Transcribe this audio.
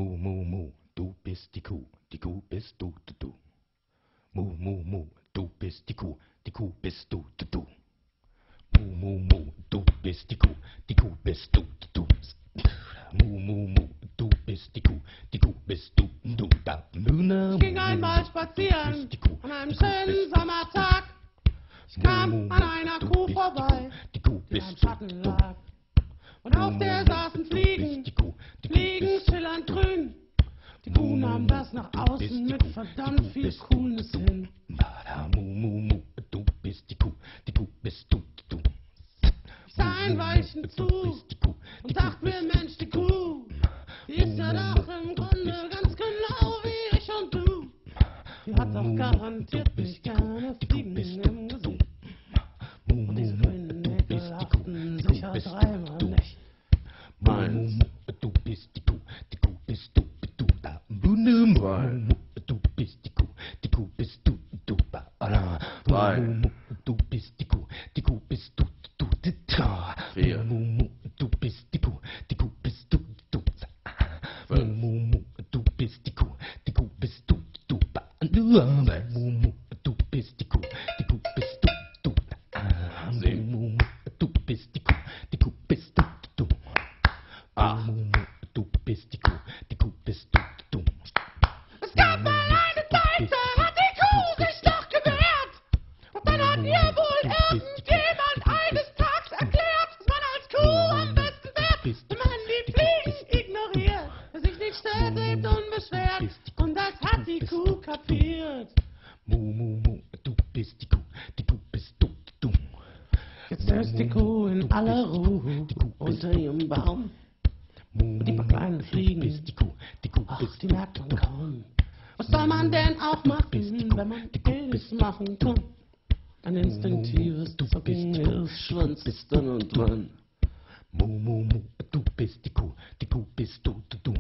Mu, mu, mu, du bist die Kuh bist du, du, du. Mu, mu, mu, du bist die Kuh bist du, du, du. Mu, mu, mu, du bist die Kuh bist du, du, du. Mu, mu, mu, du bist die Kuh bist du, du, da. Ich ging einmal spazieren an einem schönen Sommertag. Ich kam an einer Kuh vorbei, die im Schatten lag. Und auf der saßen Fliegen, Fliegen schillernd grün. Die Kuh nahm das nach außen mit verdammt viel Coolness hin. Mu, mu, mu, du bist die Kuh bist du, du. Ich sah ein Weilchen zu und dachte mir, Mensch, die Kuh, die ist ja doch im Grunde ganz genau wie ich und du. Die hat doch garantiert nicht gerne Fliegen im Gesicht. Und diese grünen Nägel haften sicher dreimal nicht. Meins. Du bist die Kuh bist du, du, da. Du bist die Kuh bist du, du, da. Du bist die Kuh bist du, du, da. Du bist die Kuh bist du, du, da. Du bist die Kuh bist du, du, da. Du bist die Kuh bist du, du, da. Du bist die Kuh bist du, du. Du bist die Kuh bist du, du. Es gab mal eine Zeit, da hat die Kuh sich doch gewehrt. Doch dann hat ihr wohl irgendjemand eines Tages erklärt, dass man als Kuh am besten wehrt, wenn man die Fliegen ignoriert, wer sich nicht stellt, lebt unbeschwert. Und das hat die Kuh kapiert. Du bist die Kuh bist du, du. Jetzt sitzt die Kuh in aller Ruhe unter ihrem Baum. Und die paar kleinen Fliegen, ach, die merkt man kaum. Was soll man denn auch machen, wenn man nichts machen kann? Ein instinktives Zucken ist Schwanz dann und dran. Du bist die Kuh bist du, du, du.